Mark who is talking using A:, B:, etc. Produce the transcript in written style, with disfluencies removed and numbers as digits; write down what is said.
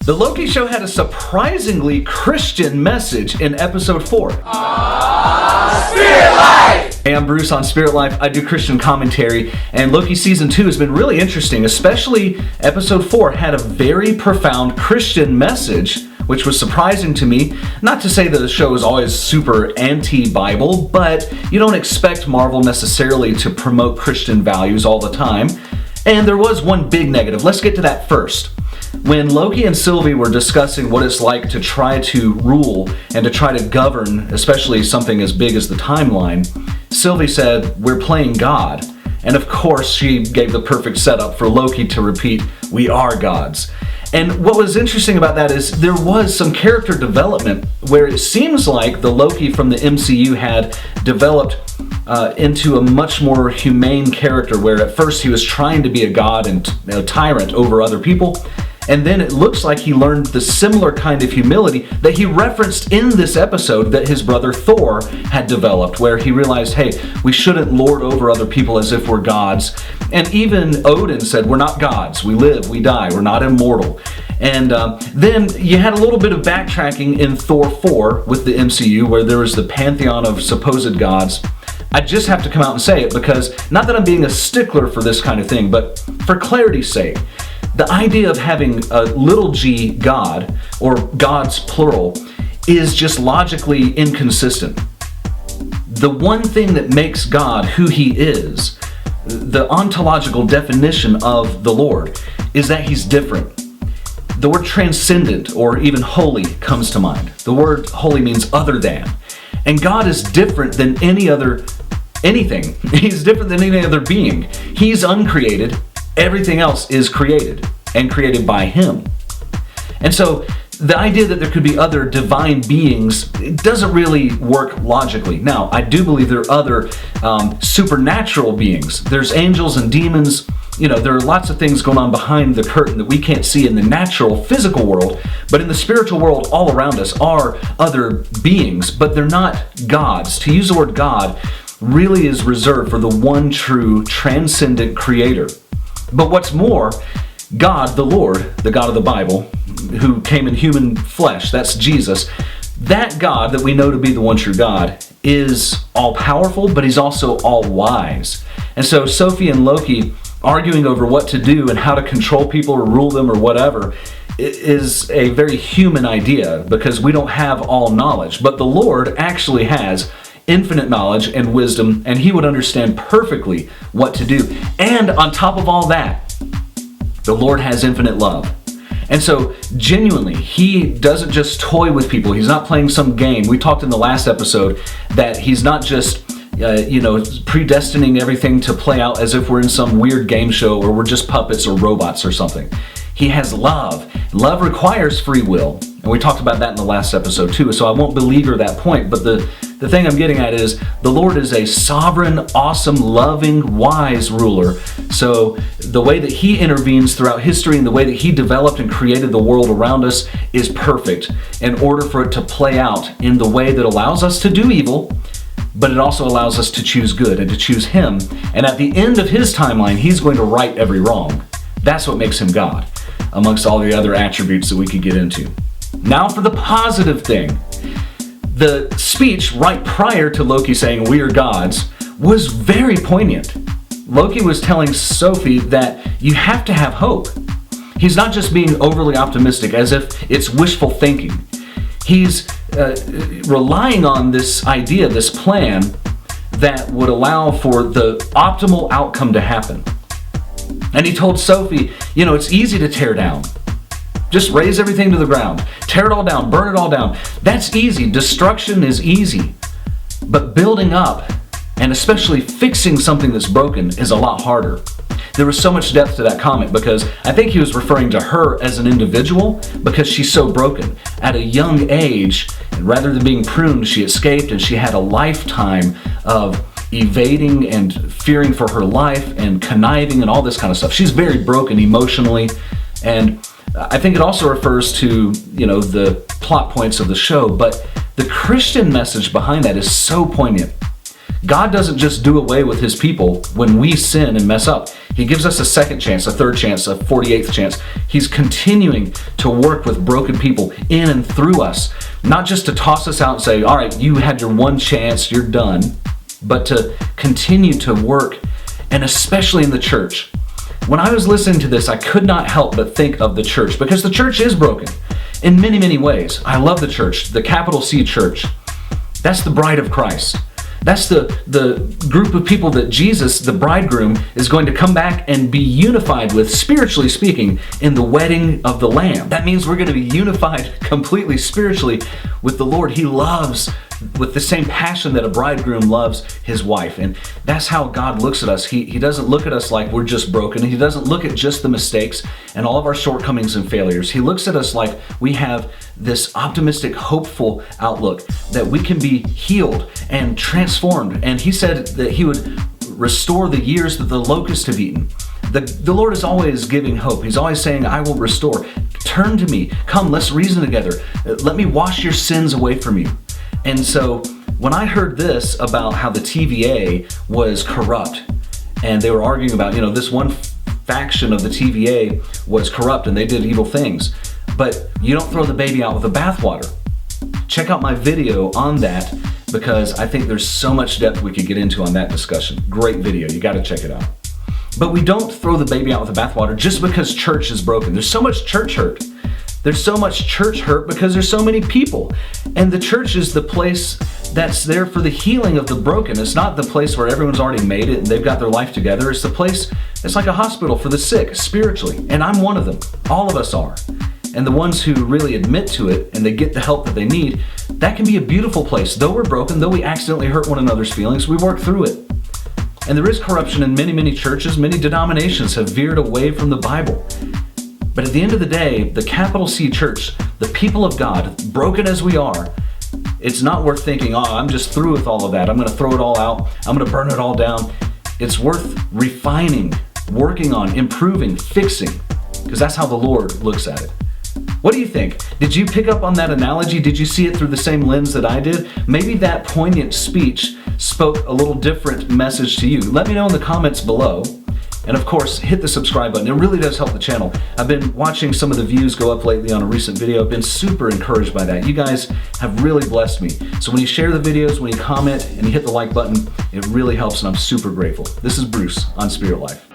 A: The Loki show had a surprisingly Christian message in episode 4.
B: SpiritLife!
A: Hey, I'm Bruce on SpiritLife. I do Christian commentary, and Loki Season 2 has been really interesting, especially episode 4 had a very profound Christian message, which was surprising to me. Not to say that the show is always super anti-Bible, but you don't expect Marvel necessarily to promote Christian values all the time. And there was one big negative. Let's get to that first. When Loki and Sylvie were discussing what it's like to try to rule and to try to govern, especially something as big as the timeline, Sylvie said, "We're playing God." And of course, she gave the perfect setup for Loki to repeat, "We are gods." And what was interesting about that is there was some character development where it seems like the Loki from the MCU had developed into a much more humane character, where at first he was trying to be a god and a tyrant over other people. And then it looks like he learned the similar kind of humility that he referenced in this episode that his brother Thor had developed, where he realized, hey, we shouldn't lord over other people as if we're gods. And even Odin said, we're not gods. We live, we die, we're not immortal. And then you had a little bit of backtracking in Thor 4 with the MCU, where there was the pantheon of supposed gods. I just have to come out and say it because, not that I'm being a stickler for this kind of thing, but for clarity's sake, the idea of having a little g God, or gods plural, is just logically inconsistent. The one thing that makes God who he is, the ontological definition of the Lord, is that he's different. The word transcendent or even holy comes to mind. The word holy means other than. And God is different than anything. He's different than any other being. He's uncreated. Everything else is created, and created by him. And so the idea that there could be other divine beings, it doesn't really work logically. Now, I do believe there are other supernatural beings. There's angels and demons. You know, there are lots of things going on behind the curtain that we can't see in the natural physical world, but in the spiritual world all around us are other beings, but they're not gods. To use the word God really is reserved for the one true transcendent creator. But what's more, God, the Lord, the God of the Bible, who came in human flesh, that's Jesus, that God that we know to be the one true God is all-powerful, but he's also all-wise. And so Sophie and Loki arguing over what to do and how to control people or rule them or whatever is a very human idea, because we don't have all knowledge. But the Lord actually has infinite knowledge and wisdom, and he would understand perfectly what to do. And on top of all that, the Lord has infinite love. And so genuinely, he doesn't just toy with people. He's not playing some game. We talked in the last episode that he's not just predestining everything to play out as if we're in some weird game show or we're just puppets or robots or something. He has love. Love requires free will. And we talked about that in the last episode too, so I won't belabor that point. But the thing I'm getting at is the Lord is a sovereign, awesome, loving, wise ruler. So the way that he intervenes throughout history and the way that he developed and created the world around us is perfect in order for it to play out in the way that allows us to do evil, but it also allows us to choose good and to choose him. And at the end of his timeline, he's going to right every wrong. That's what makes him God, amongst all the other attributes that we could get into. Now for the positive thing. The speech right prior to Loki saying, "We are gods," was very poignant. Loki was telling Sophie that you have to have hope. He's not just being overly optimistic as if it's wishful thinking. He's relying on this idea, this plan that would allow for the optimal outcome to happen. And he told Sophie, it's easy to tear down. Just raze everything to the ground. Tear it all down. Burn it all down. That's easy. Destruction is easy. But building up, and especially fixing something that's broken, is a lot harder. There was so much depth to that comment because I think he was referring to her as an individual because she's so broken. At a young age, and rather than being pruned, she escaped, and she had a lifetime of evading and fearing for her life and conniving and all this kind of stuff. She's very broken emotionally, and I think it also refers to, the plot points of the show, but the Christian message behind that is so poignant. God doesn't just do away with his people when we sin and mess up. He gives us a second chance, a third chance, a 48th chance. He's continuing to work with broken people in and through us, not just to toss us out and say, all right, you had your one chance, you're done, but to continue to work, and especially in the church. When I was listening to this, I could not help but think of the church, because the church is broken in many, many ways. I love the church, the capital C church. That's the bride of Christ. That's the group of people that Jesus, the bridegroom, is going to come back and be unified with, spiritually speaking, in the wedding of the Lamb. That means we're going to be unified completely spiritually with the Lord. He loves with the same passion that a bridegroom loves his wife. And that's how God looks at us. He doesn't look at us like we're just broken. He doesn't look at just the mistakes and all of our shortcomings and failures. He looks at us like we have this optimistic, hopeful outlook that we can be healed and transformed. And he said that he would restore the years that the locusts have eaten. The Lord is always giving hope. He's always saying, I will restore. Turn to me. Come, let's reason together. Let me wash your sins away from you. And so when I heard this about how the TVA was corrupt, and they were arguing about, this one faction of the TVA was corrupt and they did evil things, but you don't throw the baby out with the bathwater. Check out my video on that, because I think there's so much depth we could get into on that discussion. Great video, you gotta check it out. But we don't throw the baby out with the bathwater just because church is broken. There's so much church hurt. There's so much church hurt because there's so many people. And the church is the place that's there for the healing of the broken. It's not the place where everyone's already made it and they've got their life together. It's the place that's like a hospital for the sick, spiritually. And I'm one of them. All of us are. And the ones who really admit to it and they get the help that they need, that can be a beautiful place. Though we're broken, though we accidentally hurt one another's feelings, we work through it. And there is corruption in many, many churches. Many denominations have veered away from the Bible. But at the end of the day, the capital C church, the people of God, broken as we are, it's not worth thinking, I'm just through with all of that. I'm going to throw it all out. I'm going to burn it all down. It's worth refining, working on, improving, fixing, because that's how the Lord looks at it. What do you think? Did you pick up on that analogy? Did you see it through the same lens that I did? Maybe that poignant speech spoke a little different message to you. Let me know in the comments below. And of course, hit the subscribe button. It really does help the channel. I've been watching some of the views go up lately on a recent video. I've been super encouraged by that. You guys have really blessed me. So when you share the videos, when you comment, and you hit the like button, it really helps, and I'm super grateful. This is Bruce on Spirit Life.